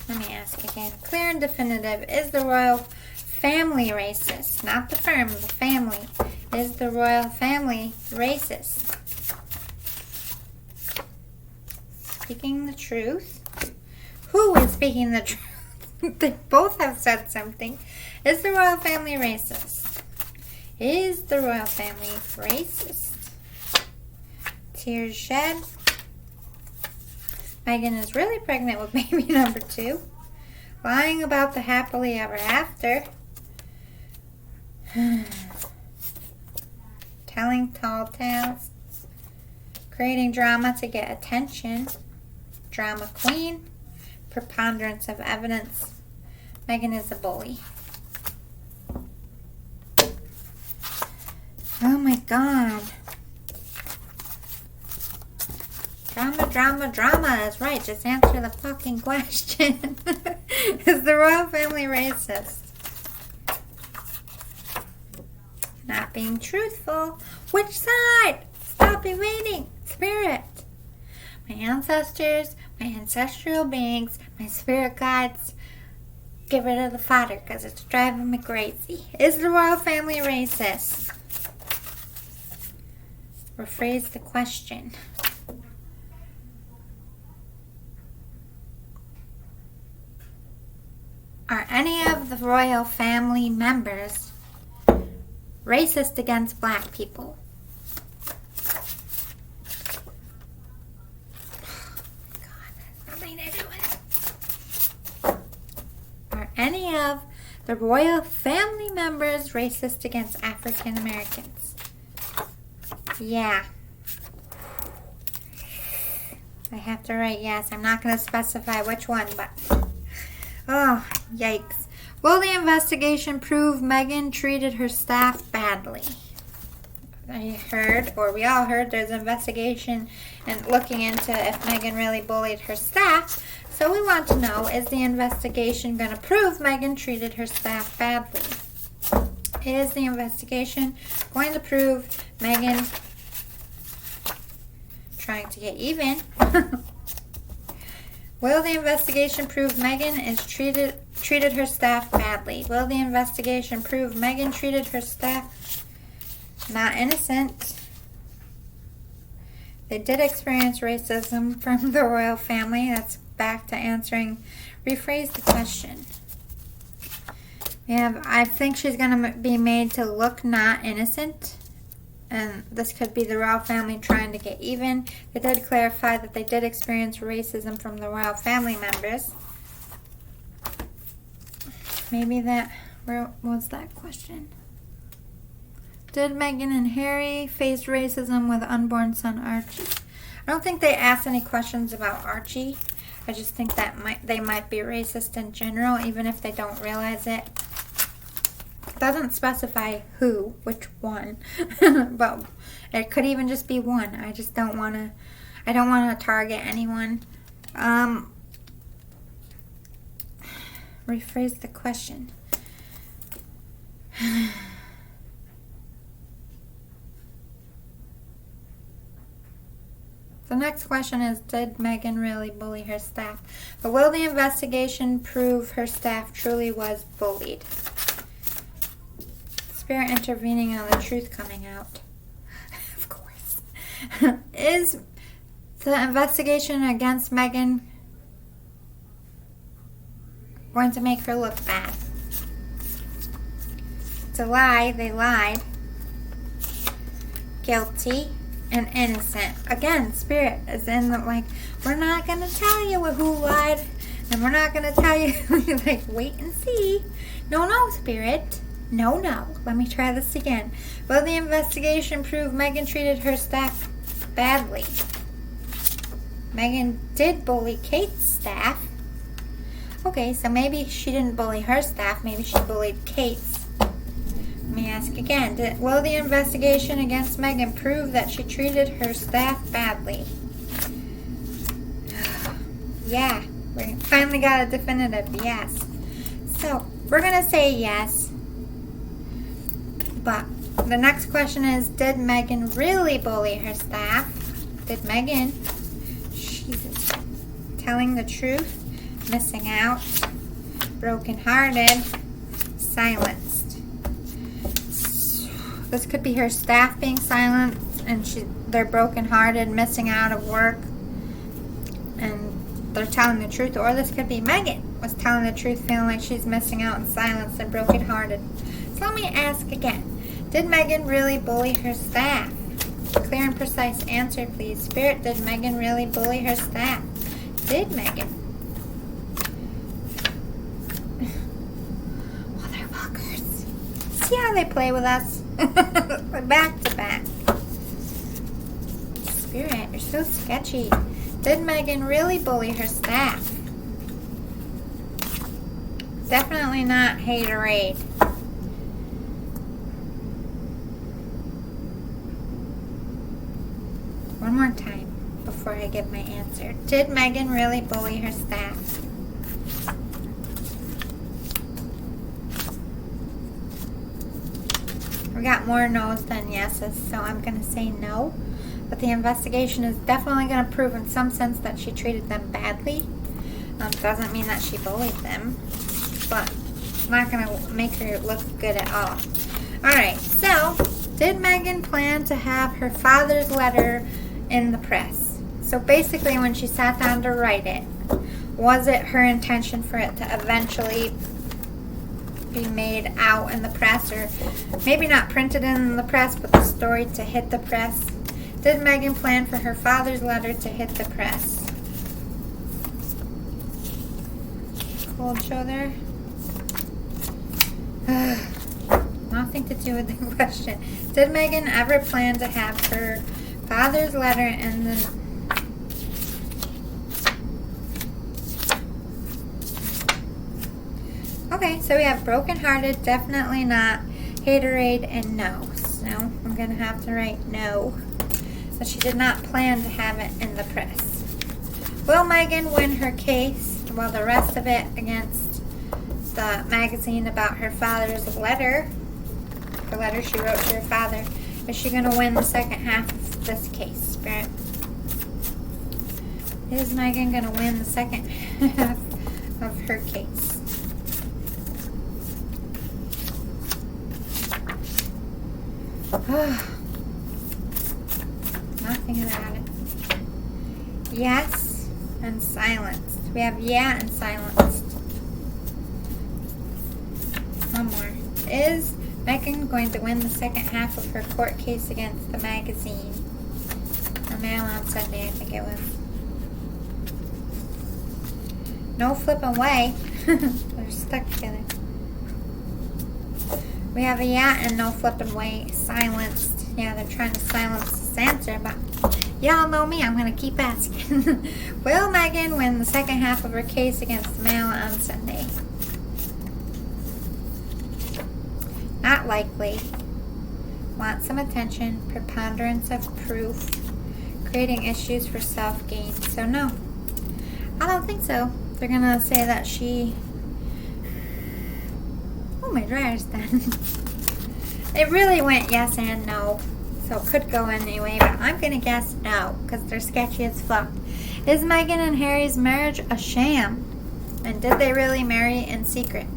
Let me ask again. Clear and definitive. Is the royal family racist? Not the firm, the family. Is the royal family racist? Speaking the truth? Who is speaking the truth? They both have said something. Is the royal family racist? Is the royal family racist? Tears shed. Meghan is really pregnant with baby number 2. Lying about the happily ever after. Telling tall tales. Creating drama to get attention. Drama queen. Preponderance of evidence. Meghan is a bully. Oh my God. Drama, drama, drama is right. Just answer the fucking question. Is the royal family racist? Not being truthful. Which side? Stop evading. Spirit. My ancestors, my ancestral beings, my spirit guides. Get rid of the fodder because it's driving me crazy. Is the royal family racist? Rephrase the question. Are any of the royal family members racist against black people? Any of the royal family members racist against African Americans? Yeah. I have to write yes. I'm not going to specify which one, but... Oh, yikes. Will the investigation prove Meghan treated her staff badly? I heard, or we all heard, there's an investigation and looking into if Meghan really bullied her staff. So we want to know, is the investigation going to prove Meghan treated her staff badly? Is the investigation going to prove Meghan trying to get even? Will the investigation prove Meghan is treated her staff badly? Will the investigation prove Meghan treated her staff not innocent? They did experience racism from the royal family. That's back to answering. Rephrase the question. I think she's going to be made to look not innocent. And this could be the royal family trying to get even. They did clarify that they did experience racism from the royal family members. Maybe that, where was that question? Did Meghan and Harry face racism with unborn son Archie? I don't think they asked any questions about Archie. I just think that they might be racist in general, even if they don't realize it. It doesn't specify who, which one, but it could even just be one. I just don't want to. I don't want to target anyone. Rephrase the question. The next question is, did Meghan really bully her staff? But will the investigation prove her staff truly was bullied? Spirit intervening on the truth coming out. Of course. Is the investigation against Meghan going to make her look bad? It's a lie. They lied. Guilty and innocent. Again, Spirit is in the, like, we're not going to tell you who lied, and we're not going to tell you, like, wait and see. No, Spirit. No. Let me try this again. Will the investigation prove Meghan treated her staff badly? Meghan did bully Kate's staff. Okay, so maybe she didn't bully her staff. Maybe she bullied Kate's. Let me ask again. Will the investigation against Meghan prove that she treated her staff badly? Yeah, we finally got a definitive yes. So, we're going to say yes. But the next question is, did Meghan really bully her staff? Did Meghan, Jesus, telling the truth, missing out, brokenhearted, silenced? This could be her staff being silent and they're brokenhearted, missing out of work, and they're telling the truth. Or this could be Meghan was telling the truth, feeling like she's missing out in silence and brokenhearted. So let me ask again. Did Meghan really bully her staff? Clear and precise answer, please. Spirit, did Meghan really bully her staff? Did Meghan? Motherfuckers. See how they play with us? Back to back. Spirit, you're so sketchy. Did Meghan really bully her staff? Definitely not haterade. One more time before I give my answer. Did Meghan really bully her staff? We got more no's than yeses, so I'm going to say no. But the investigation is definitely going to prove in some sense that she treated them badly. Doesn't mean that she bullied them, but it's not going to make her look good at all. Alright, so did Meghan plan to have her father's letter in the press? So basically when she sat down to write it, was it her intention for it to eventually be made out in the press, or maybe not printed in the press, but the story to hit the press? Did Meghan plan for her father's letter to hit the press? Cold shoulder. Nothing to do with the question. Did Meghan ever plan to have her father's letter in the... Okay, so we have brokenhearted, definitely not, haterade, and no. So I'm going to have to write no. So she did not plan to have it in the press. Will Meghan win her case? Well, the rest of it against the magazine about her father's letter, the letter she wrote to her father, is she going to win the second half of this case, Spirit? Is Meghan going to win the second half of her case? Nothing about it. Yes and silenced. We have yeah and silenced. One Is Meghan going to win the second half of her court case against the magazine? Or Mail on Sunday, I think it was. No flipping way. They're stuck together. We have a yeah and no flipping way. Silenced. Yeah, they're trying to silence this answer, but y'all know me. I'm going to keep asking. Will Meghan win the second half of her case against the Mail on Sunday? Not likely. Want some attention. Preponderance of proof. Creating issues for self-gain. So no. I don't think so. They're going to say that she... Oh, my dryer's done. It really went yes and no. So it could go anyway, but I'm going to guess no, because they're sketchy as fuck. Is Meghan and Harry's marriage a sham? And did they really marry in secret?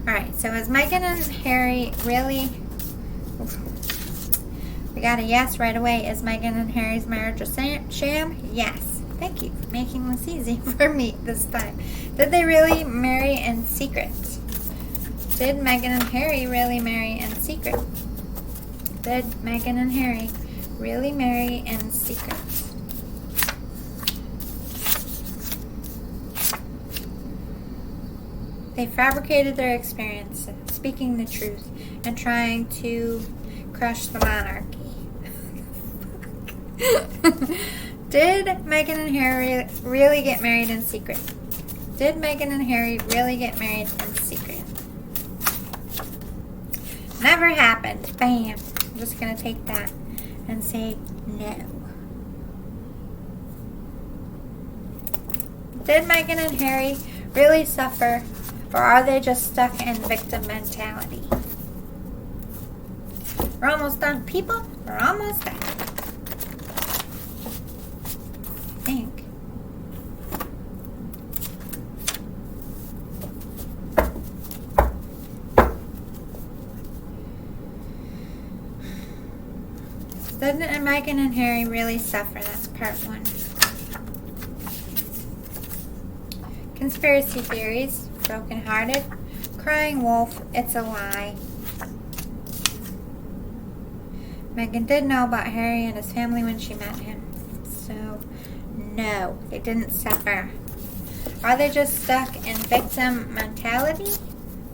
Alright, so is Meghan and Harry really... We got a yes right away. Is Meghan and Harry's marriage a sham? Yes. Thank you for making this easy for me this time. Did they really marry in secret? Did Meghan and Harry really marry in secret? Did Meghan and Harry really marry in secret? They fabricated their experience, speaking the truth, and trying to crush the monarchy. Did Meghan and Harry really get married in secret? Did Meghan and Harry really get married in secret? Never happened. Bam. I'm just going to take that and say no. Did Meghan and Harry really suffer, or are they just stuck in victim mentality? We're almost done, people. We're almost done. I think. Didn't Meghan and Harry really suffer? That's part 1. Conspiracy theories. Broken-hearted. Crying wolf. It's a lie. Meghan did know about Harry and his family when she met him. So, no, they didn't suffer. Are they just stuck in victim mentality?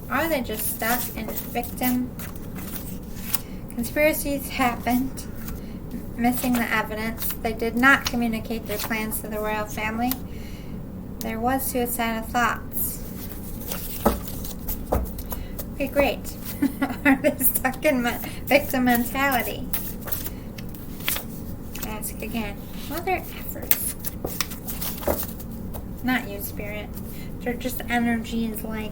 Are they just stuck in victim? Conspiracies happened. Missing the evidence. They did not communicate their plans to the royal family. There was suicidal thoughts. Okay, great. Are they stuck in victim mentality? Ask again. Mother efforts. Not you, Spirit. They're just energies like...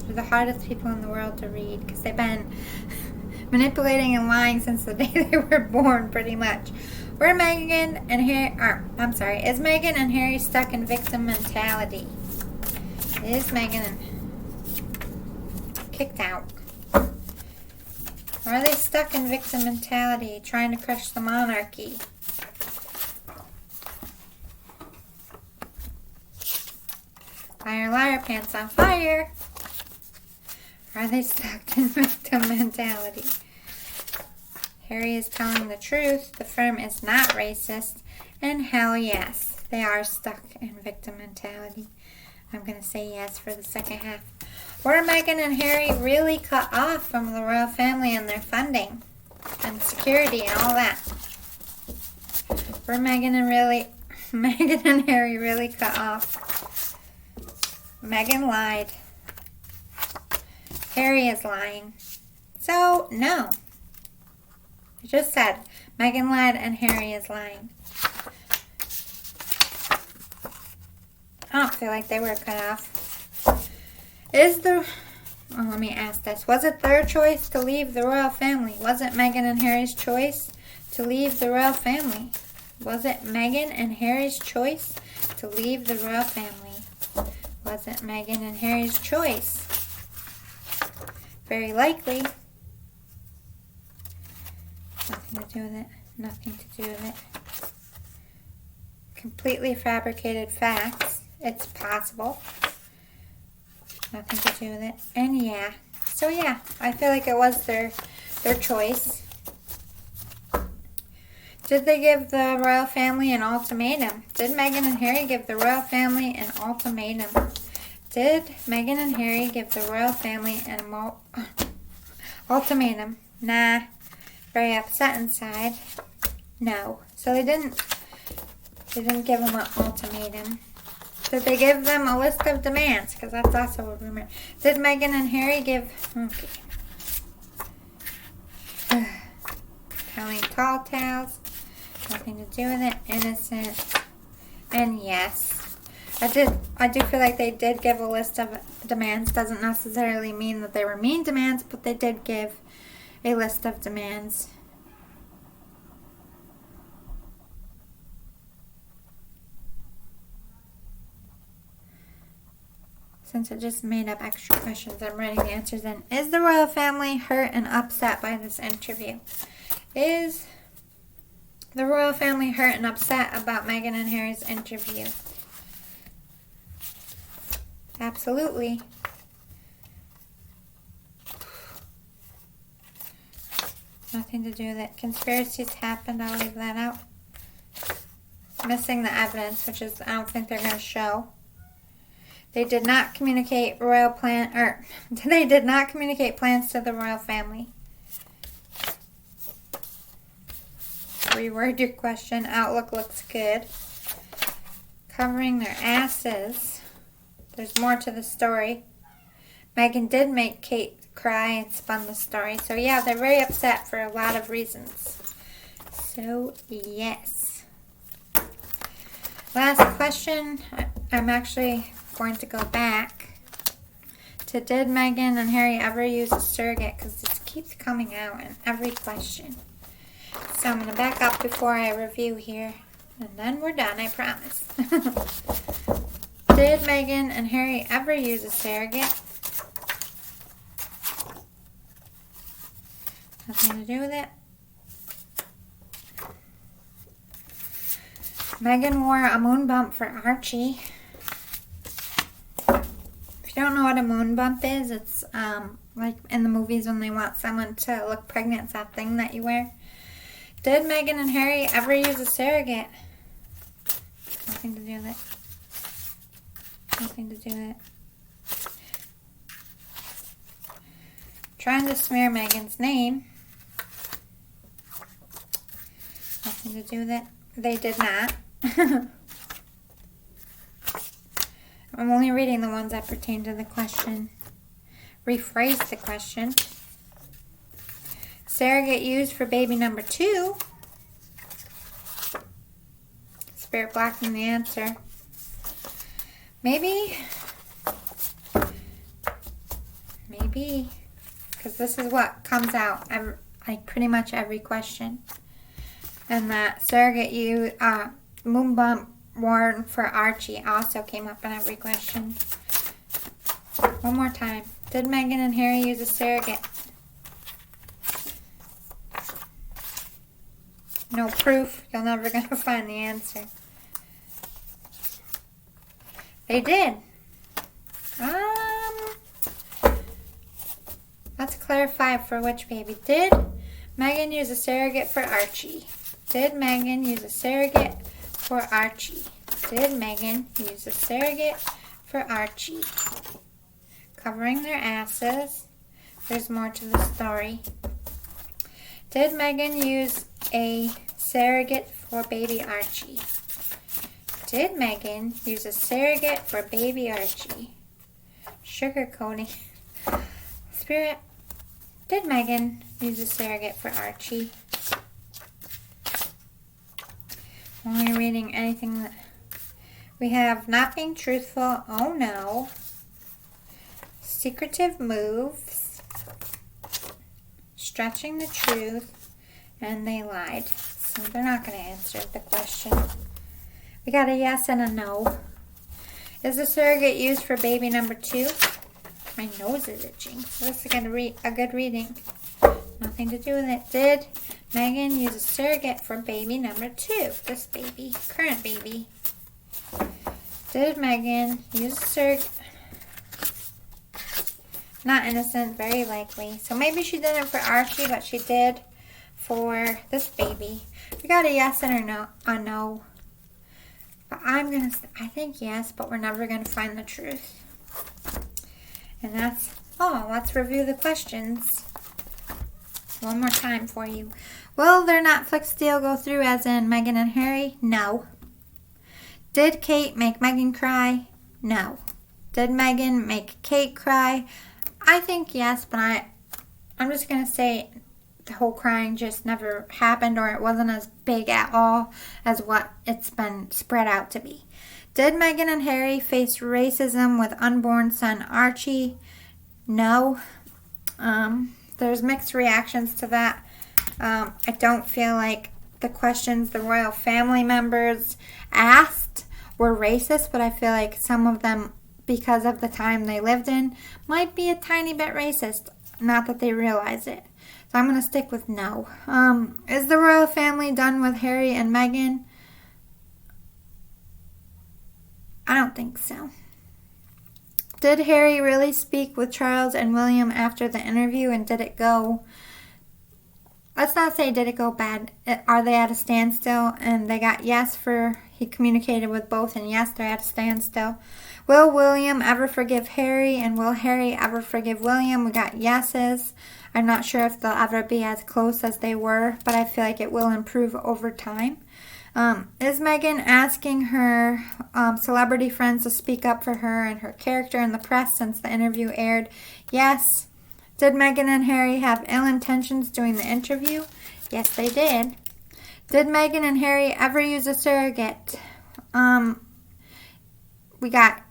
They're the hardest people in the world to read because they've been manipulating and lying since the day they were born, pretty much. Were Meghan and Harry... is Meghan and Harry stuck in victim mentality? Is Meghan kicked out? Or are they stuck in victim mentality, trying to crush the monarchy? Liar, liar, pants on fire. Are they stuck in victim mentality? Harry is telling the truth. The firm is not racist. And hell yes, they are stuck in victim mentality. I'm going to say yes for the second half. Were Meghan and Harry really cut off from the royal family and their funding and security and all that? Were Meghan and Harry really cut off? Meghan lied. Harry is lying. So, no. I just said Meghan lied and Harry is lying. I don't feel like they were cut off. Let me ask this. Was it their choice to leave the royal family? Was it Meghan and Harry's choice to leave the royal family? Was it Meghan and Harry's choice to leave the royal family? Was it Meghan and Harry's choice? Very likely. Nothing to do with it. Nothing to do with it. Completely fabricated facts. It's possible. Nothing to do with it. And yeah. So yeah, I feel like it was their choice. Did they give the royal family an ultimatum? Did Meghan and Harry give the royal family an ultimatum? Did Meghan and Harry give the royal family an ultimatum? Nah. Very upset inside. No. So they didn't give them an ultimatum. Did they give them a list of demands? Because that's also a rumor. Did Meghan and Harry give... Okay. Telling tall tales. Nothing to do with it. Innocent. And yes. I do feel like they did give a list of demands. Doesn't necessarily mean that they were mean demands, but they did give a list of demands. Since I just made up extra questions, I'm writing the answers in. Is the royal family hurt and upset by this interview? Is the royal family hurt and upset about Meghan and Harry's interview? Absolutely. Nothing to do with it. Conspiracies happened. I'll leave that out. Missing the evidence, which is I don't think they're going to show. They did not communicate they did not communicate plans to the royal family. Reword your question. Outlook looks good. Covering their asses. There's more to the story. Meghan did make Kate cry and spun the story. So yeah, they're very upset for a lot of reasons. So yes. Last question. I'm actually going to go back to did Meghan and Harry ever use a surrogate? Because this keeps coming out in every question. So I'm going to back up before I review here. And then we're done, I promise. Did Meghan and Harry ever use a surrogate? Nothing to do with it. Meghan wore a moon bump for Archie. If you don't know what a moon bump is, it's like in the movies when they want someone to look pregnant, it's that thing that you wear. Did Meghan and Harry ever use a surrogate? Nothing to do with it. Nothing to do with it. Trying to smear Meghan's name. Nothing to do with it. They did not. I'm only reading the ones that pertain to the question. Rephrase the question. Surrogate used for baby number 2. Spirit blocking the answer. Maybe. Because this is what comes out like pretty much every question. And that surrogate moon bump worn for Archie also came up in every question. One more time. Did Meghan and Harry use a surrogate? No proof. You're never going to find the answer. They did. Let's clarify for which baby. Did Meghan use a surrogate for Archie? Did Meghan use a surrogate for Archie? Did Meghan use a surrogate for Archie? Covering their asses. There's more to the story. Did Meghan use a surrogate for baby Archie? Did Meghan use a surrogate for baby Archie? Sugarcoating. Spirit. Did Meghan use a surrogate for Archie? Only reading anything that we have. Not being truthful. Oh no. Secretive moves. Stretching the truth. And they lied. So they're not going to answer the question. We got a yes and a no. Is the surrogate used for baby number 2? My nose is itching. So this is going to be a good reading. Nothing to do with it. Did Meghan use a surrogate for baby number 2? This baby. Current baby. Did Meghan use a surrogate? Not innocent, very likely. So maybe she didn't for Archie, but she did for this baby. We got a yes and a no. But I think yes, but we're never going to find the truth. And that's all. Let's review the questions one more time for you. Will their Netflix deal go through, as in Meghan and Harry? No. Did Kate make Meghan cry? No. Did Meghan make Kate cry? I think yes, but I'm just going to say the whole crying just never happened, or it wasn't as big at all as what it's been spread out to be. Did Meghan and Harry face racism with unborn son Archie? No. There's mixed reactions to that. I don't feel like the questions the royal family members asked were racist, but I feel like some of them, because of the time they lived in, might be a tiny bit racist. Not that they realize it. So I'm going to stick with no. Is the royal family done with Harry and Meghan? I don't think so. Did Harry really speak with Charles and William after the interview, and did it go... Let's not say did it go bad. Are they at a standstill? And they got yes for he communicated with both, and yes, they're at a standstill. Will William ever forgive Harry, and will Harry ever forgive William? We got yeses. I'm not sure if they'll ever be as close as they were, but I feel like it will improve over time. Is Meghan asking her celebrity friends to speak up for her and her character in the press since the interview aired? Yes. Did Meghan and Harry have ill intentions during the interview? Yes, they did. Did Meghan and Harry ever use a surrogate? We got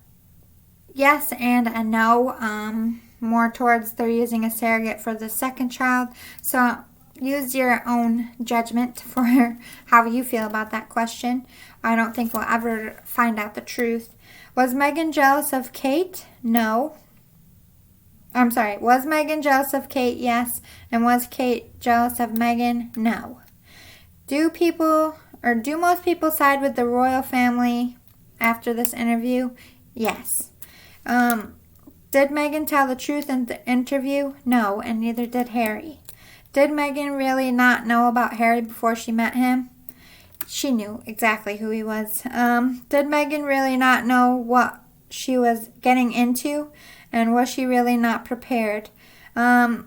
yes and a no. More towards they're using a surrogate for the second child. So use your own judgment for how you feel about that question. I don't think we'll ever find out the truth. Was Meghan jealous of Kate? No. I'm sorry. Was Meghan jealous of Kate? Yes. And was Kate jealous of Meghan? No. Do most people side with the royal family after this interview? Yes. Did Meghan tell the truth in the interview? No, and neither did Harry. Did Meghan really not know about Harry before she met him? She knew exactly who he was. Did Meghan really not know what she was getting into? And was she really not prepared? I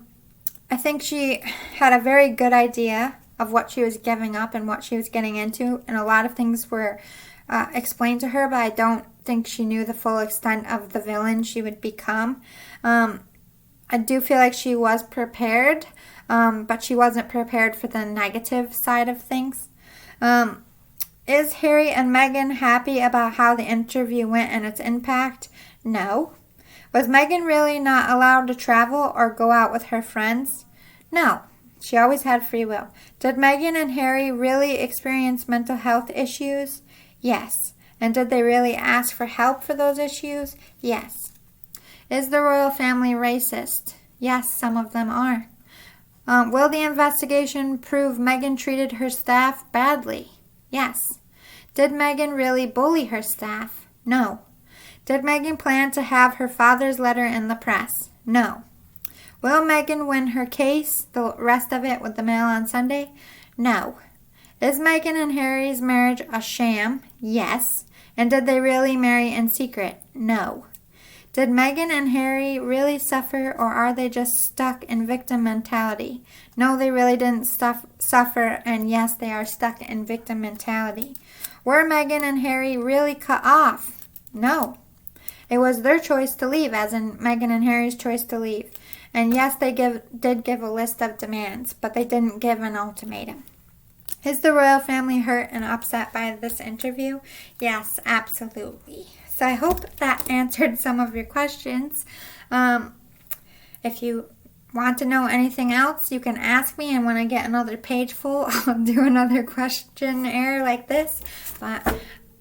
think she had a very good idea of what she was giving up and what she was getting into. And a lot of things were explained to her, but I don't think she knew the full extent of the villain she would become. I do feel like she was prepared, but she wasn't prepared for the negative side of things. Is Harry and Meghan happy about how the interview went and its impact? No. Was Meghan really not allowed to travel or go out with her friends? No. She always had free will. Did Meghan and Harry really experience mental health issues? Yes. And did they really ask for help for those issues? Yes. Is the royal family racist? Yes, some of them are. Will the investigation prove Meghan treated her staff badly? Yes. Did Meghan really bully her staff? No. Did Meghan plan to have her father's letter in the press? No. Will Meghan win her case, the rest of it with the Mail on Sunday? No. Is Meghan and Harry's marriage a sham? Yes. And did they really marry in secret? No. Did Meghan and Harry really suffer, or are they just stuck in victim mentality? No, they really didn't suffer, and yes, they are stuck in victim mentality. Were Meghan and Harry really cut off? No. It was their choice to leave, as in Meghan and Harry's choice to leave. And yes, they did give a list of demands, but they didn't give an ultimatum. Is the royal family hurt and upset by this interview? Yes, absolutely. So I hope that answered some of your questions. If you want to know anything else, you can ask me, and when I get another page full, I'll do another questionnaire like this. But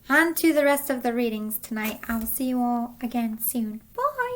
on to the rest of the readings tonight. I'll see you all again soon. Bye!